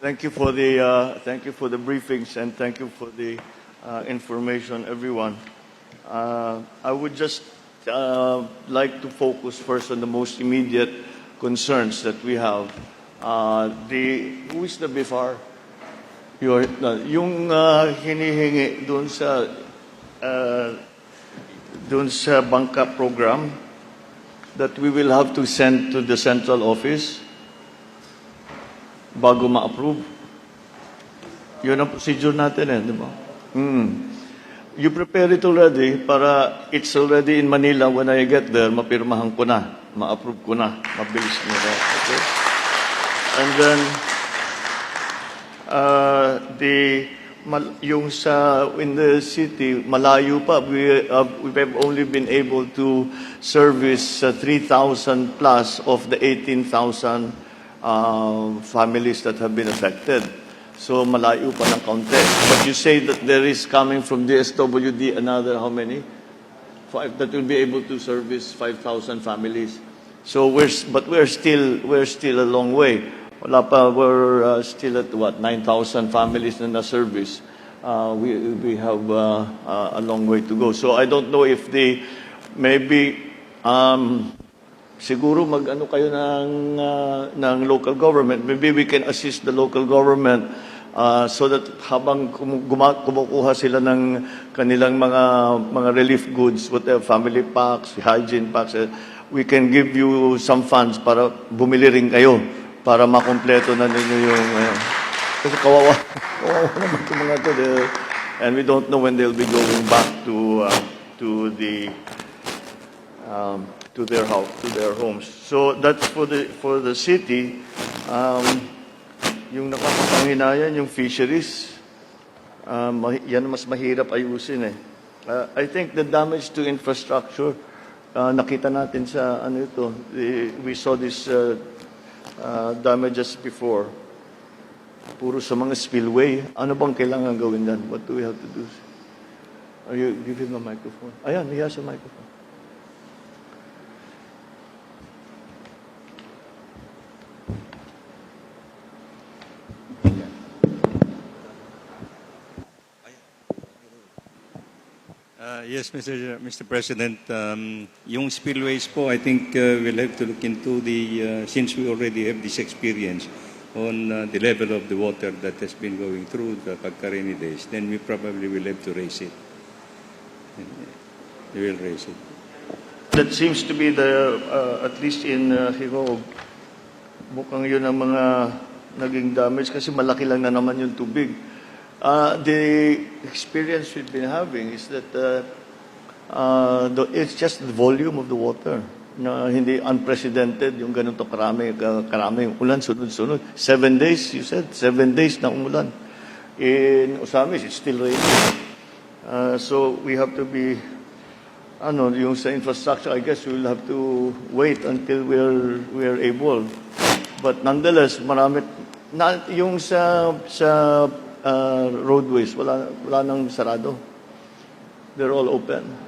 Thank you for the briefings and thank you for the information, everyone. I would just like to focus first on the most immediate concerns that we have. Who is the BIFAR? Yung hinihingi doon sa bangka program that we will have to send to the central office bago ma-approve. Yun ang procedure natin di ba? You prepare it already para it's already in Manila. When I get there, mapirmahan ko na, ma-approve ko na, mabilis nila. Okay? And then, yung in the city, malayo pa. We have only been able to service 3,000 plus of the 18,000 families that have been affected. So malayo pa ng kaunti. But you say that there is coming from DSWD another how many? 5 that will be able to service 5,000 families. So we're still a long way. Wala pa, we're still at what, 9,000 families na service. We have a long way to go. So I don't know if maybe siguro mag-ano kayo ng local government. Maybe we can assist the local government so that habang kumukuha sila ng kanilang mga relief goods, whatever, family packs, hygiene packs, we can give you some funds para bumili rin kayo para makompleto na ninyo yung kasi kawawa naman itong mga to, and we don't know when they'll be going back to their house, to their homes. So that's for the city. Yung nakakapanghinayang yung fisheries, yan mas mahirap ayusin I think the damage to infrastructure, nakita natin sa ito. We saw this damages before. Puro sa mga spillway. Ano bang kailangan gawin dyan? What do we have to do? Are you giving a microphone? Ayan, he has a microphone. Yes, Mr. President. Yung spillways po, I think we'll have to look into since we already have this experience on the level of the water that has been going through the pagka-rainy days, then we probably will have to raise it. We will raise it. That seems to be at least in Higog, mukhang yun ang mga naging damage kasi malaki lang na naman yung tubig. The experience we've been having is that it's just the volume of the water na hindi unprecedented yung ganito karami yung ulan sunod-sunod. 7 days, you said? 7 days na umulan. In Misamis, it's still raining. So we have to be, yung sa infrastructure, I guess we'll have to wait until we're able. But nonetheless, yung sa roadways, wala nang sarado. They're all open.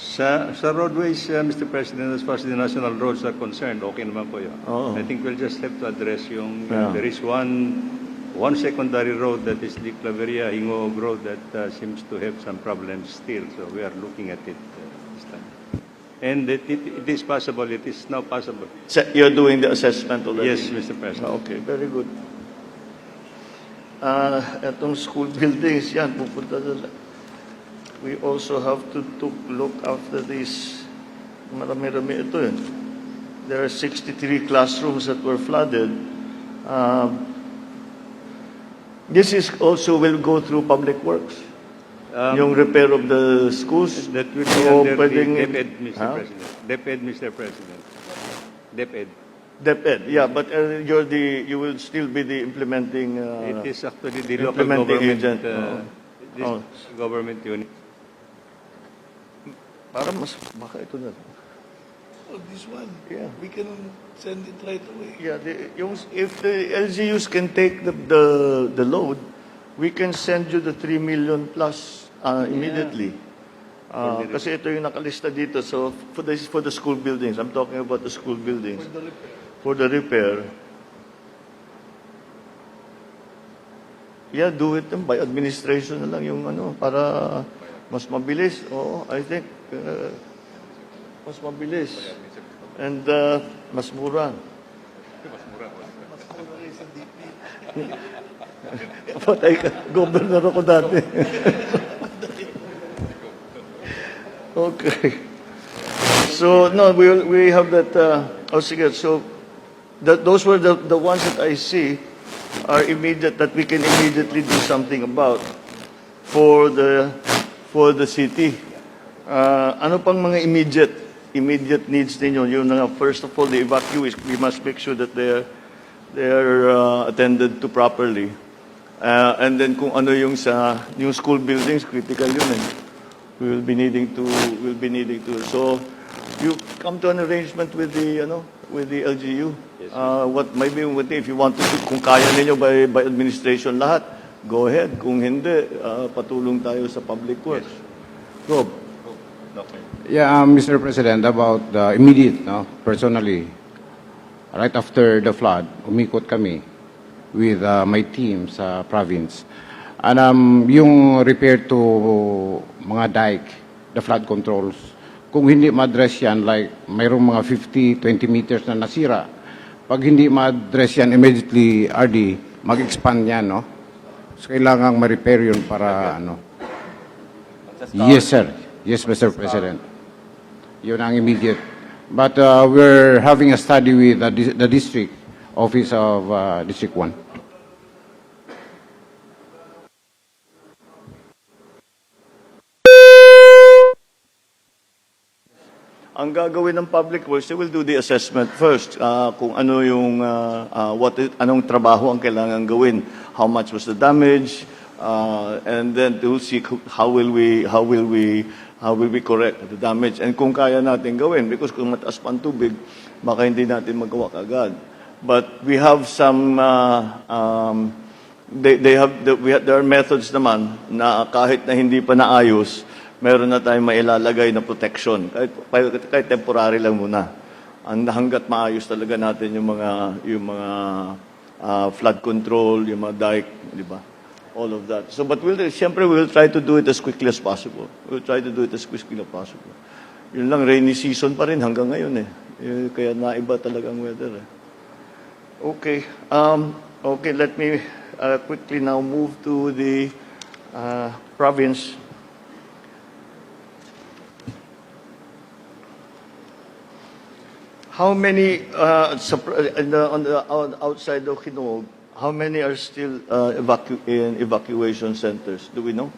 Sa roadways, Mr. President, as far as the national roads are concerned, okay naman po yun. I think we'll just have to address there is one secondary road that is the Claveria-Hingoog Road that seems to have some problems still. So we are looking at it this time. And it is possible, it is now possible. So you're doing the assessment already? Yes, Mr. President. Okay, very good. Itong school buildings, yan, pupunta doon. We also have to look after this. Marami-rami ito There are 63 classrooms that were flooded. This is also will go through public works. Yung repair of the schools. That will be under the DepEd, Mr. President. DepEd, Mr. President. DepEd. DepEd, yeah, but you will still be the implementing. It is actually the local government agent. Government unit. Para mas baka ito na. Oh, this one. Yeah. We can send it right away. Yeah, if the LGUs can take the load, we can send you the 3 million plus immediately. Kasi ito yung nakalista dito. So for the school buildings, I'm talking about the school buildings. For the repair. For the repair. Yeah, do it by administration na lang yung ano, para mas mabilis. Oo, I think mas mabilis. And mas mura. Patay ka, governor ako dati. Okay. So, no, we have that, sige, so, those were the ones that I see are immediate, that we can immediately do something about for the city. Ano pang mga immediate needs ninyo? Yung first of all, the evacuees, we must make sure that they're attended to properly. And then kung ano yung yung school buildings, critical yun eh. We'll be needing to. So you come to an arrangement with the LGU. Yes, What maybe if you want to, kung kaya ninyo by administration lahat, go ahead. Kung hindi, patulong tayo sa public works. Rob. Yeah, Mr. President, about the immediate, personally, right after the flood, umikot kami with my team sa province. And yung repair to mga dike, the flood controls, kung hindi ma-address yan, like mayroong mga 50, 20 meters na nasira, pag hindi ma-address yan immediately, RD, mag-expand yan, no? So, kailangang ma-repair yun para, Yes, sir. Yes, Mr. President. Yun ang immediate. But we're having a study with the district office of District 1. Ang gagawin ng public works, they will do the assessment first. Kung ano yung anong trabaho ang kailangan gawin, how much was the damage, and then to see how will we correct the damage, and kung kaya natin gawin, because kung mataas pa ang tubig, baka hindi natin magawa agad. But we have some there are methods naman na kahit na hindi pa naayos, meron na tayong mailalagay na protection. Kahit temporary lang muna. Hanggat maayos talaga natin yung mga flood control, yung mga dike, di ba? All of that. So, but siyempre, we'll try to do it as quickly as possible. We'll try to do it as quickly as possible. Yun lang, rainy season pa rin hanggang ngayon eh. Kaya naiba talagang weather eh. Okay. Okay, let me quickly now move to the province. How many on the outside of Hinog, how many are still in evacuation centers? Do we know?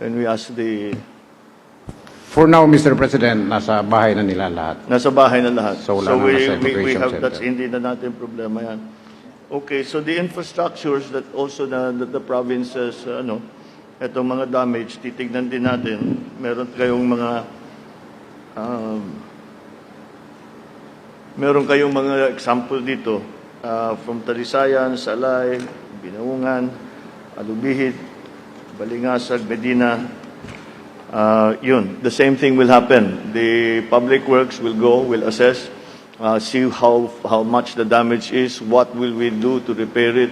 Can we ask the... For now, Mr. President, nasa bahay na nila lahat. Nasa bahay na lahat. So, wala na nasa evacuation have, center. that's hindi na natin problema yan. Okay, so the infrastructures that also the provinces, etong mga damage, titignan din natin. Meron kayong mga example dito from Talisayan, Salay, Binaungan, Alubihit, Balingasag, Medina. The same thing will happen. The public works will assess, see how much the damage is, what will we do to repair it,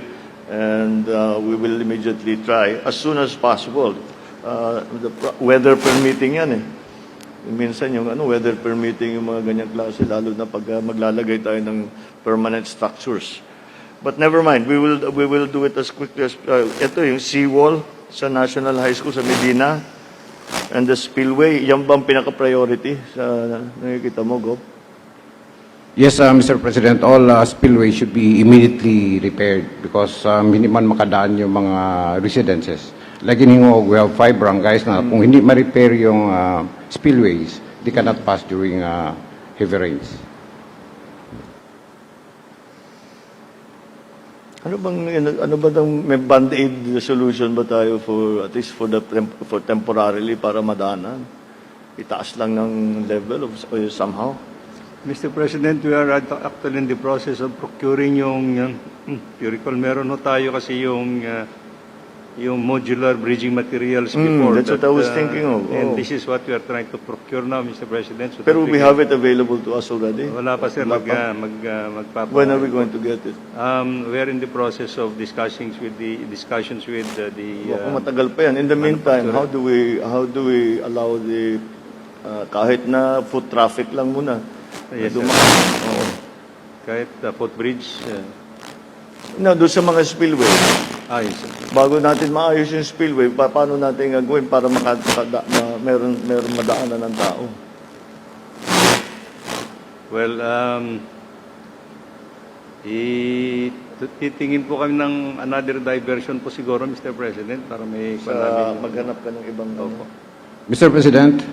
and we will immediately try as soon as possible. The weather permitting yan eh. Minsan yung weather permitting yung mga ganyang klase, lalo na pag maglalagay tayo ng permanent structures. But never mind, we will do it as quickly as ito yung seawall sa National High School sa Medina and the spillway, yan bang pinaka-priority sa nakikita mo, Gob? Yes, Mr. President, all spillways should be immediately repaired because hindi man makadaan yung mga residences. Like in Hingog, we have 5 barangays na kung hindi ma-repair yung spillways, they cannot pass during heavy rains. Ano bang may band-aid solution ba tayo for at least for temporarily para madaanan? Itaas lang ng level of somehow. Mr. President, we are actually in the process of procuring yung, you recall, meron ho tayo kasi yung yung modular bridging materials before. That's what I was thinking of. And Oh. this is what we are trying to procure now, Mr. President. So Pero that we can- have it available to us already. Wala pa, sir. Wala pa. Magpapa. When are we going to get it? We are in the process of discussions with the Kung matagal pa yan. In the meantime, how do we allow the kahit na foot traffic lang muna? Yes, sir. Oo. kahit footbridge. No, doon sa mga spillway. Yes, sir. Bago natin maayos yung spillway, paano natin gagawin para meron madaanan ng tao? Well, titingin po kami ng another diversion po siguro, Mr. President, para may Maghanap ka ng ibang... Mr. President,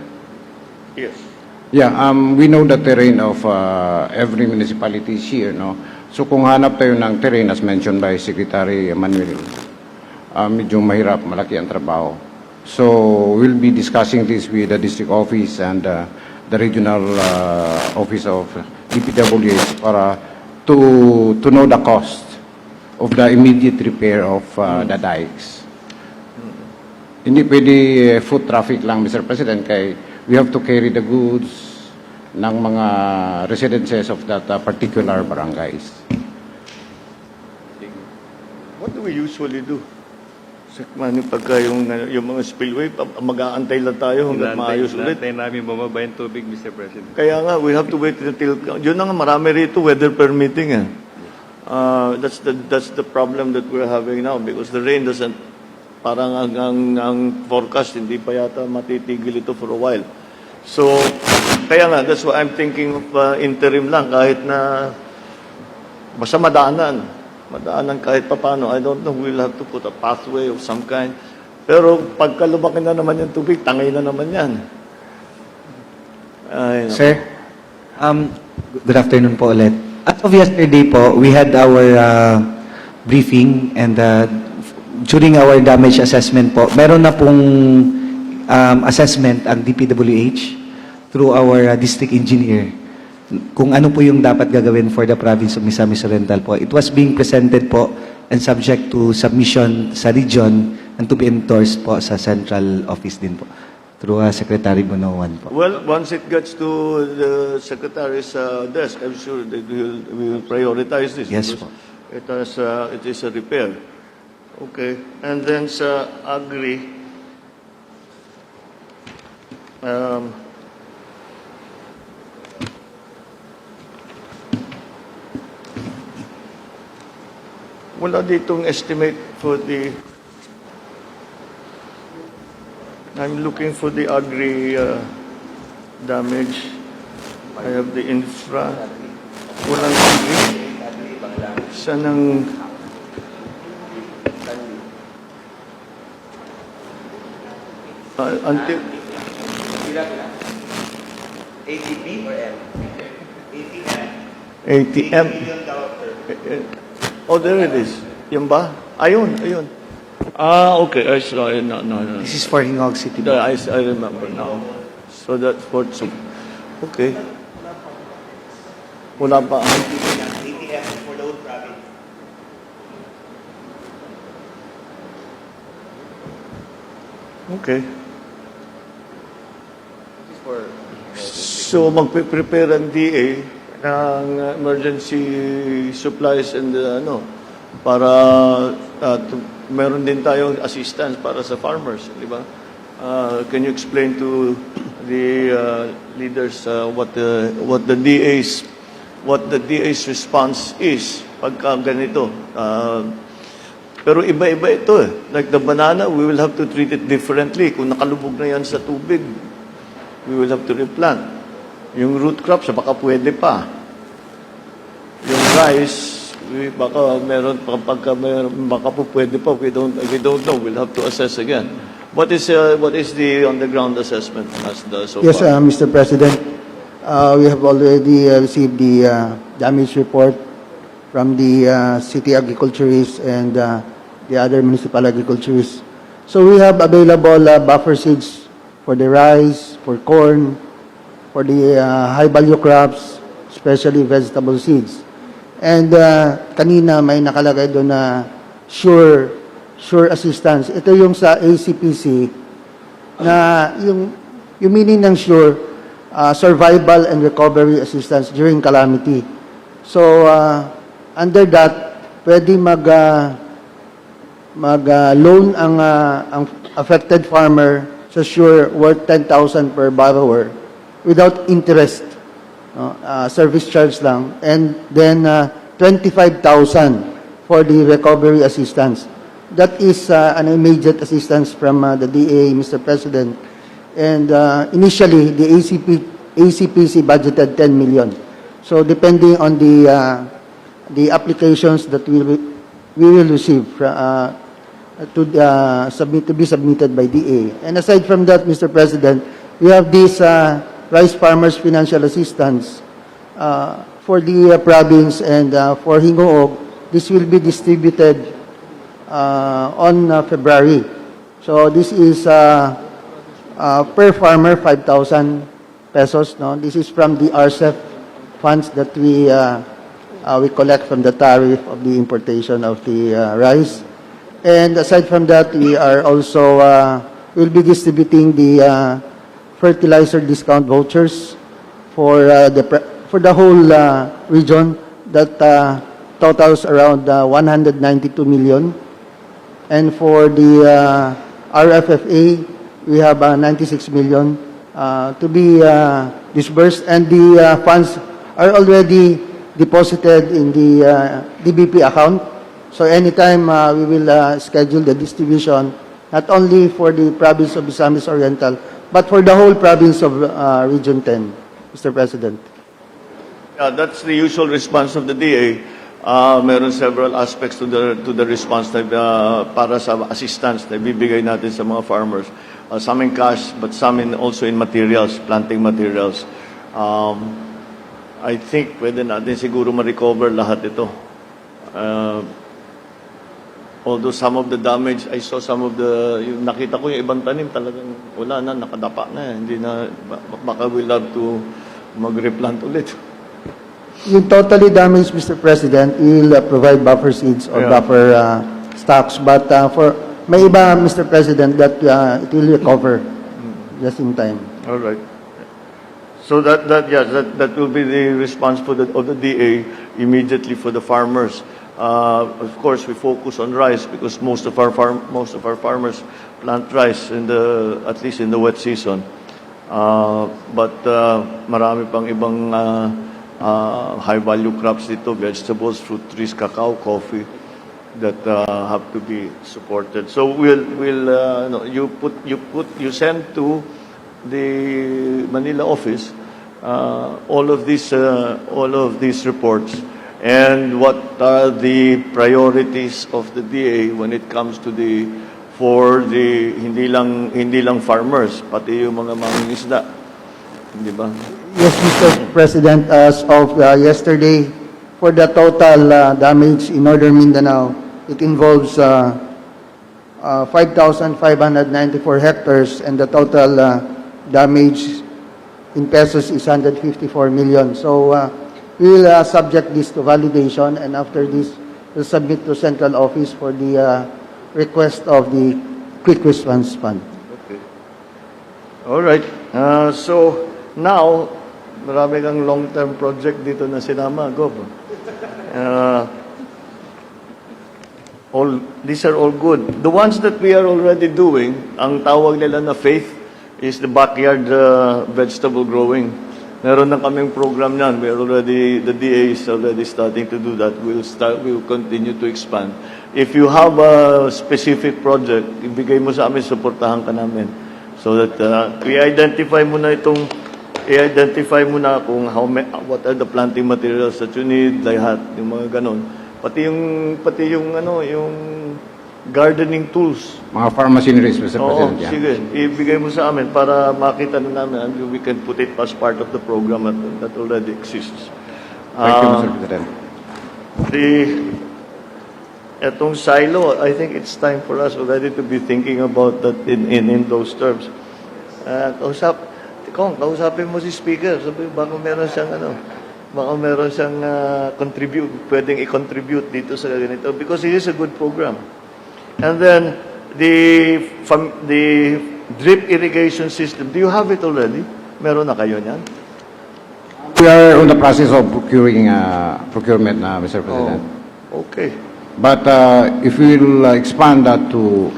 Yes. yeah, we know the terrain of every municipality here, no? So kung hanap tayo ng terrain, as mentioned by Secretary Manuel, medyo mahirap, malaki ang trabaho. So we'll be discussing this with the district office and the regional office of DPWH para to know the cost of the immediate repair of the dikes. Hindi pwede foot traffic lang, Mr. President, kay we have to carry the goods ng mga residences of that particular barangays. What do we usually do? Pagka yung mga spillway, mag-aantay lang tayo hanggang maayos ulit. Hinantay namin bumaba yung tubig, Mr. President. Kaya nga, we have to wait until... Yun na nga, marami rito, weather permitting. That's the problem that we're having now because the rain doesn't... Parang ang forecast, hindi pa yata matitigil ito for a while. So, kaya nga, that's why I'm thinking of interim lang, kahit na basta madaanan kahit papano. I don't know, we'll have to put a pathway of some kind. Pero pagka lumaki na naman yung tubig, tangay na naman yan. Ay, Sir, good afternoon po ulit. As of yesterday po, we had our briefing and during our damage assessment po, meron na pong assessment ang DPWH through our district engineer kung ano po yung dapat gagawin for the province of Misamis Oriental po. It was being presented po and subject to submission sa region and to be endorsed po sa central office din po through Secretary Bonoan po. well, once it gets to the Secretary's desk, I'm sure that we will prioritize this. Yes because po. it is a repair. Okay. And then sa Agri, wala ditong estimate for the... I'm looking for the Agri damage. I have the infra. Walang Agri. Saan ang... until... ATP or M? ATM. ATM. Oh, there it is. Yan ba? Ayun. Okay. I saw it. No. This is for Hingog City po. I remember now. So that's for... Okay. Wala pa. ATM for the whole province. Okay. So, magpe-prepare ang DA ng emergency supplies and para meron din tayong assistance para sa farmers, di ba? Can you explain to the leaders what the DA's response is pagka ganito? Pero iba-iba ito eh. Like the banana, we will have to treat it differently. Kung nakalubog na yan sa tubig, we will have to replant. Yung root crops, baka pwede pa. Yung rice, baka baka po pwede pa. We don't know. We'll have to assess again. What is the on-the-ground assessment so Yes, far? Mr. President. We have already received the damage report from the city agriculturists and the other municipal agriculturists. So we have available buffer seeds for the rice, for corn, for the high-value crops, especially vegetable seeds. And kanina may nakalagay doon na sure sure assistance. Ito yung sa ACPC na yung meaning ng sure, survival and recovery assistance during calamity. So, under that, pwede mag-loan ang affected farmer sa sure worth 10,000 per borrower without interest. Service charge lang. And then, 25,000 for the recovery assistance. That is an immediate assistance from the DA, Mr. President. And initially, the ACPC budgeted 10 million. So depending on the applications that we will receive to be submitted by DA. And aside from that, Mr. President, we have this rice farmers financial assistance for the province and for Hingoog. This will be distributed on February. So this is per farmer 5,000 pesos. No, this is from the RCEP funds that we collect from the tariff of the importation of the rice. And aside from that, we are also will be distributing the fertilizer discount vouchers for the whole region that totals around 192 million. And for the RFFA, we have 96 million to be disbursed, and the funds are already deposited in the DBP account. So anytime we will schedule the distribution, not only for the province of Misamis Oriental, but for the whole province of Region 10, Mr. President. Yeah, that's the usual response of the DA. Meron several aspects to the response na, para sa assistance na ibibigay natin sa mga farmers. Some in cash, but some also in materials, planting materials. I think pwede natin siguro ma-recover lahat ito. Although some of the damage, I saw some of yung nakita ko yung ibang tanim talagang wala na, nakadapa na. Hindi na, baka we'll have to mag-replant ulit. Yung totally damaged, Mr. President, we'll provide buffer seeds or buffer stocks. But for may iba, Mr. President, that it will recover just in time. All right. So that will be the response of the DA immediately for the farmers. Of course, we focus on rice because most of our farmers plant rice at least in the wet season. But marami pang ibang high value crops dito, vegetables, fruit trees, cacao, coffee that have to be supported. So you send to the Manila office all of these reports and what are the priorities of the DA when it comes to for the hindi lang farmers pati yung mga mangingisda, di ba? Yes, Mr. President, as of yesterday, for the total damage in Northern Mindanao, it involves 5,594 hectares, and the total damage in pesos is 154 million. So we will subject this to validation, and after this, we'll submit to central office for the request of the Quick Response Fund. Okay. All right. So now, marami kang long-term project dito na sinama, Gob. These are all good. The ones that we are already doing, ang tawag nila na faith, is the backyard vegetable growing. Meron na kaming program niyan. The DA is already starting to do that. We'll continue to expand. If you have a specific project, ibigay mo sa amin, suportahan ka namin. So that i-identify mo na kung what are the planting materials that you need, lahat, yung mga ganon. Pati yung gardening tools. Mga farm machineries, Mr. Oo, President. sige. Ibigay mo sa amin para makita na namin and we can put it as part of the program that already exists. Thank you, Mr. President. Etong silo, I think it's time for us already to be thinking about that in those terms. Kausapin mo si Speaker, sabi baka meron siyang pwedeng i-contribute dito sa ganito because it is a good program. And then the drip irrigation system, do you have it already? Meron na kayo niyan? We are on the process of procurement, Mr. President. Okay. But if we will expand that to,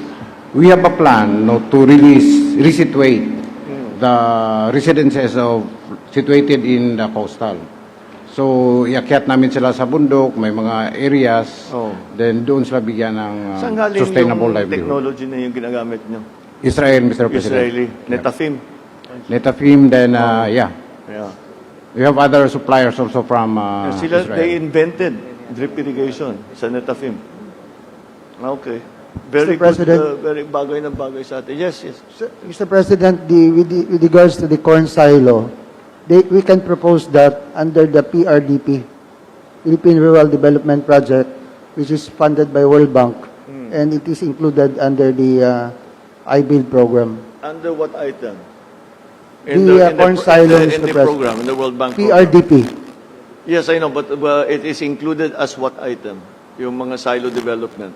we have a plan to resituate the residences situated in the coastal. So, iakyat namin sila sa bundok, may mga areas, then doon sila bigyan ng Saan galing sustainable yung livelihood. technology na yung ginagamit nyo? Israel, Mr. President. Israeli. Netafim. Netafim, then, yeah. Yeah. We have other suppliers also from Sila, Israel. they invented drip irrigation sa Netafim. Okay. Very Mr. President. good, very bagay na bagay sa atin. Yes, yes. Mr. President, with regards to the corn silo, we can propose that under the PRDP, Philippine Rural Development Project, which is funded by World Bank, and it is included under the I-Build program. Under what item? Corn silo, in Mr. the President. program, in the World Bank program. PRDP. Yes, I know, but it is included as what item? Yung mga silo development.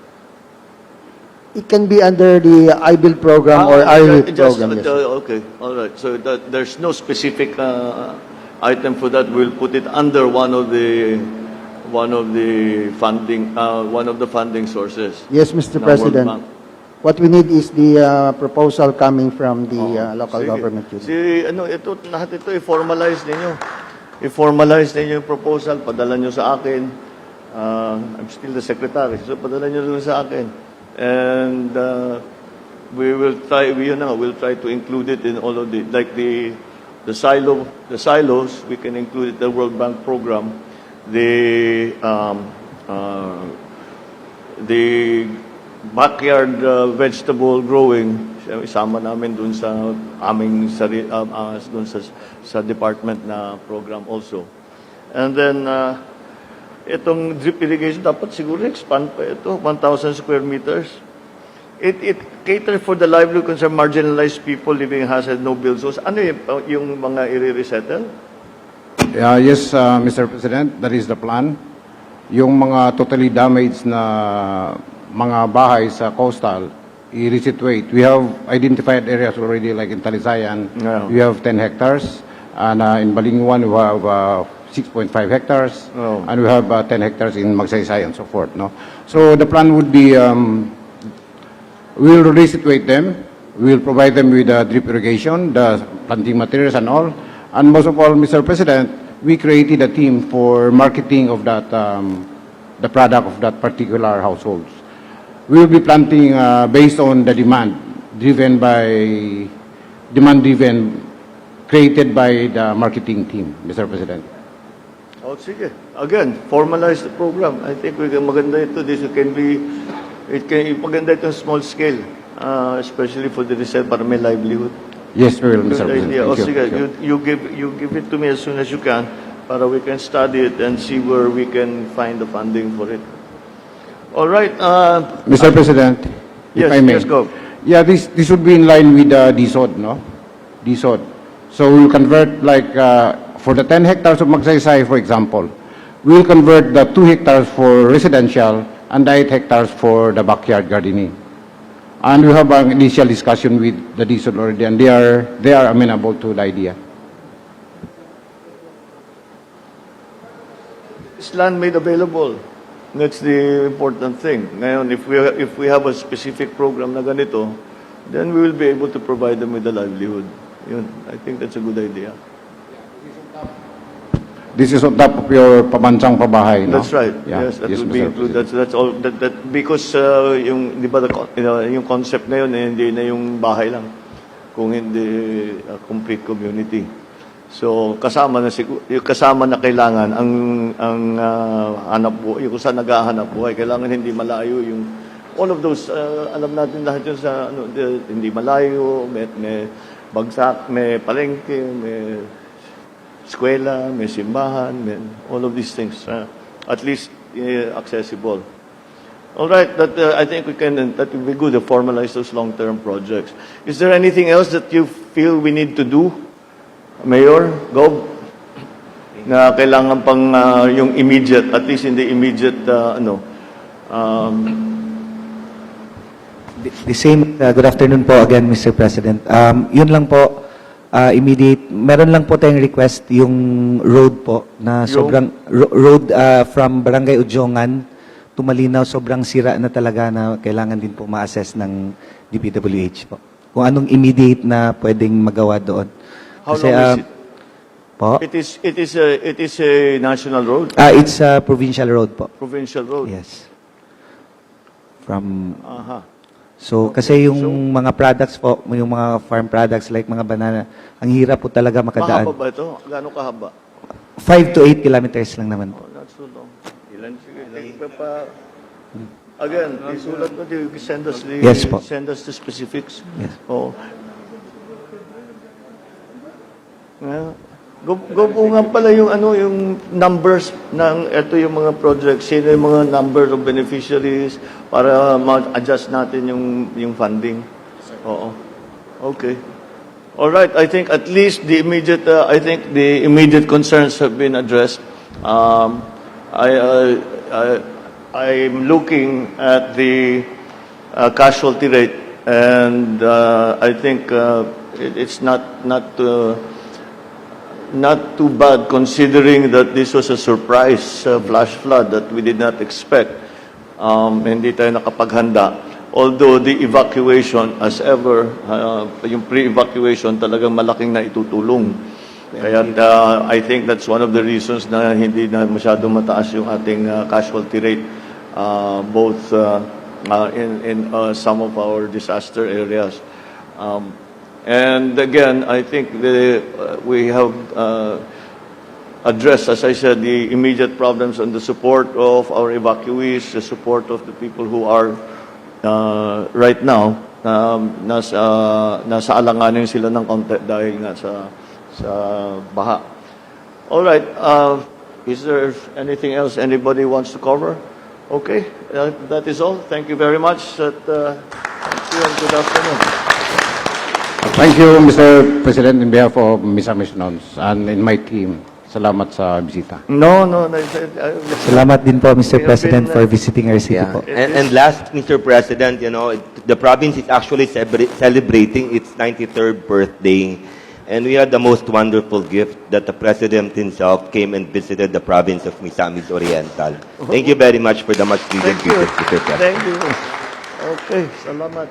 It can be under the I-Build program or I-RIP just, program. Yes, sir. okay, all right. So there's no specific item for that. We'll put it under one of the funding sources. Yes, Mr. ng World President. Bank. What we need is the proposal coming from the local Sige. government unit. Lahat ito i-formalize ninyo. I-formalize ninyo yung proposal, padala nyo sa akin. I'm still the secretary, so padala nyo rin sa akin. And we'll try to include it in all of the silos, we can include it in the World Bank program. The backyard vegetable growing, isama namin dun sa aming dun sa department na program also. And then itong drip irrigation dapat siguro expand pa ito, 1,000 square meters. It caters for the livelihood concern marginalized people living in hazard no build zones. Ano yung mga i-resettle? Yes, Mr. President, that is the plan. Yung mga totally damaged na mga bahay sa coastal, i-resituate. We have identified areas already like in Talisayan. Yeah. We have 10 hectares. And in Balinguan, we have 6.5 hectares. Oh. And we have 10 hectares in Magsaysay and so forth. No? So the plan would be, we'll resituate them. We'll provide them with drip irrigation, the planting materials and all. And most of all, Mr. President, we created a team for marketing of that, the product of that particular households. We will be planting based on the demand driven, created by the marketing team, Mr. President. Oh, sige. Again, formalize the program. I think maganda ito. Maganda ito small scale, especially for the research para may livelihood. Yes, we will, Mr. Good President. idea. Thank you. Sige, you give it to me as soon as you can para we can study it and see where we can find the funding for it. All right. Mr. President, if Yes, I may. yes, go. Yeah, this would be in line with DSOD, no? DSOD. So we'll convert like, for the 10 hectares of Magsaysay, for example, we'll convert the 2 hectares for residential and the 8 hectares for the backyard gardening. And we have an initial discussion with the DSOD already, and they are amenable to the idea. Is land made available? That's the important thing. Ngayon, if we have a specific program na ganito, then we will be able to provide them with a livelihood. Yun, I think that's a good idea. This is on top of your pamansang pabahay, no? That's right. Yeah. Yes, that will be Mr. included. President. That's all. That because yung di ba yung concept ngayon hindi na yung bahay lang, kung hindi complete community. So kasama na kailangan ang hanap buhay, kung saan naghahanap buhay, kailangan hindi malayo yung all of those alam natin lahat yun sa hindi malayo, may bagsak, may palengke, may eskwela, may simbahan, may all of these things at least accessible. All right, I think that will be good to formalize those long-term projects. Is there anything else that you feel we need to do? Mayor, go. Na kailangan pang yung immediate, at least in the immediate The same, good afternoon po again, Mr. President. Yun lang po, immediate, meron lang po tayong request yung road po na sobrang, road from Barangay Udjongan to Malinaw, sobrang sira na talaga na kailangan din po ma-assess ng DPWH po. Kung anong immediate na pwedeng magawa doon. How long is it? Po? It is a national road, It's a provincial road po. provincial road. Yes. From Aha. So, kasi yung mga products po, yung mga farm products like mga banana, ang hirap po talaga Mahaba makadaan. ba ito? Gaano kahaba? 5 to 8 kilometers lang naman po. Oh, not so long. Ilan? Sige. Again, isulat mo, send us the, Yes, po. send us the specifics. Yes. Oh. Go po nga pala yung ano, yung numbers ng ito yung mga projects, sino yung mga numbers of beneficiaries para ma-adjust natin yung funding. Oo. Okay. All right, I think at least the immediate concerns have been addressed. I'm looking at the casualty rate, and I think it's not too bad considering that this was a surprise flash flood that we did not expect. Hindi tayo nakapaghanda. Although the evacuation, as ever, yung pre-evacuation talagang malaking na itutulong. Kaya I think that's one of the reasons na hindi na masyadong mataas yung ating casualty rate, both in some of our disaster areas. And again, I think we have addressed, as I said, the immediate problems and the support of our evacuees, the support of the people who are right now, nasa alanganin sila ng konti dahil nga sa baha. All right. Is there anything else anybody wants to cover? Okay. That is all. Thank you very much. Thank you and good afternoon. Thank you, Mr. President, in behalf of Misamis and in my team. Salamat sa bisita. No. Salamat din po, Mr. We have President, been, for visiting our city po. And last, Mr. President, the province is actually celebrating its 93rd birthday. And we had the most wonderful gift that the President himself came and visited the province of Misamis Oriental. Thank you very much for the much needed Thank you. visit, Mr. President. Thank you. Okay. Salamat.